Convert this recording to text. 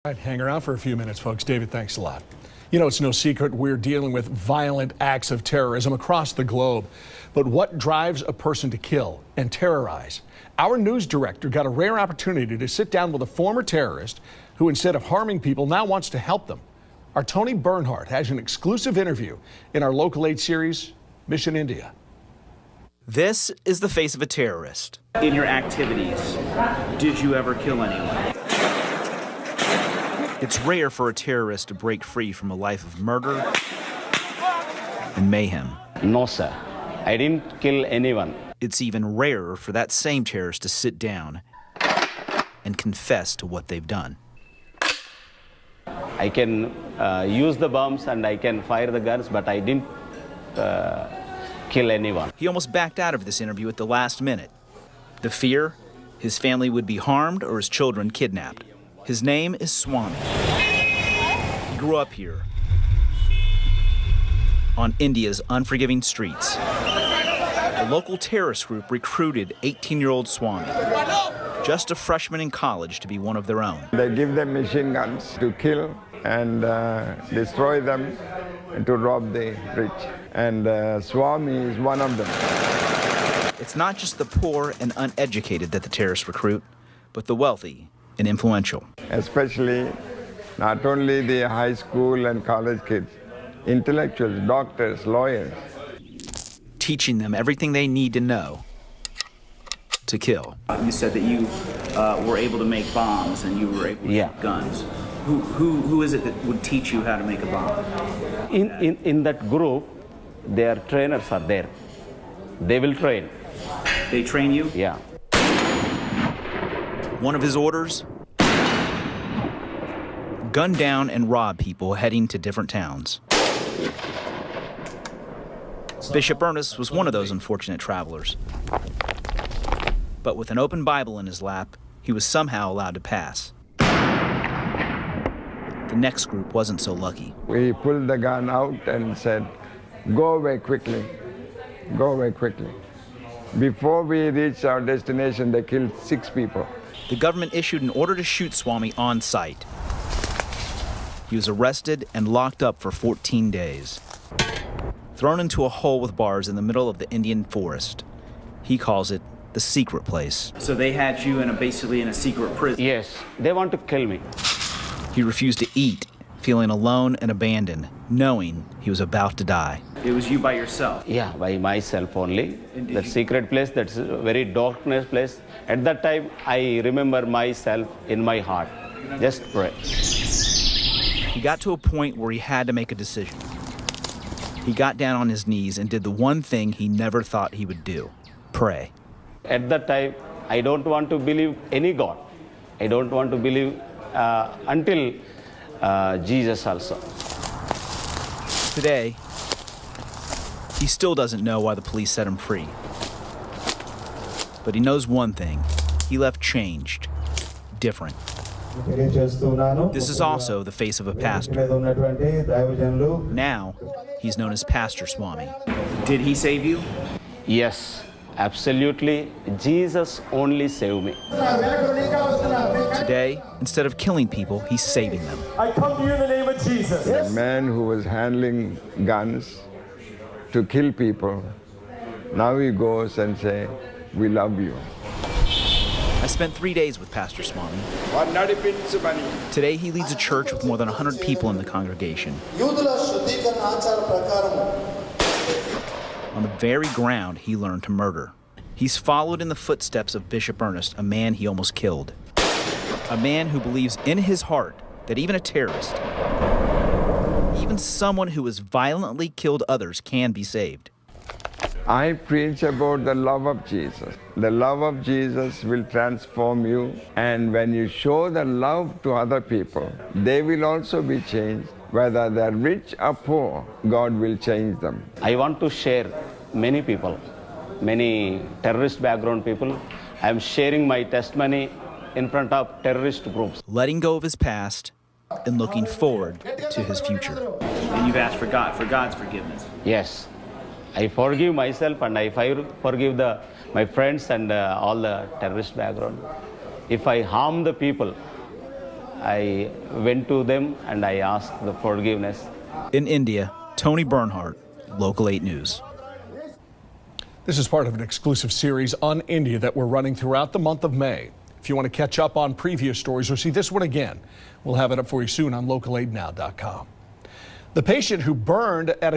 All right, hang around for a few minutes, folks. David, thanks a lot. You know, it's no secret we're dealing with violent acts of terrorism across the globe. But what drives a person to kill and terrorize? Our news director got a rare opportunity to sit down with a former terrorist who, instead of harming people, now wants to help them. Our Tony Bernhardt has an exclusive interview in our Local 8 series, Mission India. This is the face of a terrorist. In your activities, did you ever kill anyone? It's rare for a terrorist to break free from a life of murder and mayhem. No, sir. I didn't kill anyone. It's even rarer for that same terrorist to sit down and confess to what they've done. I can use the bombs and I can fire the guns, but I didn't kill anyone. He almost backed out of this interview at the last minute. The fear? His family would be harmed or his children kidnapped. His name is Swami. He grew up here on India's unforgiving streets. A local terrorist group recruited 18-year-old Swami, just a freshman in college, to be one of their own. They give them machine guns to kill and destroy them and to rob the rich. And Swami is one of them. It's not just the poor and uneducated that the terrorists recruit, but the wealthy and influential. Especially not only the high school and college kids, intellectuals, doctors, lawyers. Teaching them everything they need to know to kill. You said that you were able to make bombs and you were able to make guns. Who is it that would teach you how to make a bomb? In that group, their trainers are there. They will train. They train you? Yeah. One of his orders? Gun down and rob people heading to different towns. Bishop Ernest was one of those unfortunate travelers. But with an open Bible in his lap, he was somehow allowed to pass. The next group wasn't so lucky. We pulled the gun out and said, "Go away quickly, go away quickly." Before we reached our destination, they killed 6 people. The government issued an order to shoot Swami on sight. He was arrested and locked up for 14 days. Thrown into a hole with bars in the middle of the Indian forest. He calls it the secret place. So they had you basically in a secret prison? Yes, they want to kill me. He refused to eat, feeling alone and abandoned, knowing he was about to die. It was you by yourself? Yeah, by myself only. That secret place, that's a very darkness place. At that time, I remember myself in my heart. Just pray. He got to a point where he had to make a decision. He got down on his knees and did the one thing he never thought he would do: pray. At that time, I don't want to believe any God. I don't want to believe until Jesus also. Today, he still doesn't know why the police set him free. But he knows one thing: he left changed, different. This is also the face of a pastor. Now, he's known as Pastor Swami. Did he save you? Yes, absolutely. Jesus only saved me. Today, instead of killing people, he's saving them. I come to you in the name of Jesus. The man who was handling guns to kill people, now he goes and says, "We love you." I spent 3 days with Pastor Swami. Today, he leads a church with more than 100 people in the congregation. On the very ground he learned to murder. He's followed in the footsteps of Bishop Ernest, a man he almost killed. A man who believes in his heart that even a terrorist, even someone who has violently killed others, can be saved. I preach about the love of Jesus. The love of Jesus will transform you, and when you show the love to other people, they will also be changed. Whether they're rich or poor, God will change them. I want to share many people, many terrorist background people. I'm sharing my testimony in front of terrorist groups. Letting go of his past and looking forward to his future. And you've asked for God's forgiveness? Yes. I forgive myself and I forgive my friends and all the terrorist background. If I harm the people, I went to them and I asked the forgiveness. In India, Tony Bernhardt, Local 8 News. This is part of an exclusive series on India that we're running throughout the month of May. If you want to catch up on previous stories or see this one again, we'll have it up for you soon on local8now.com. The patient who burned at a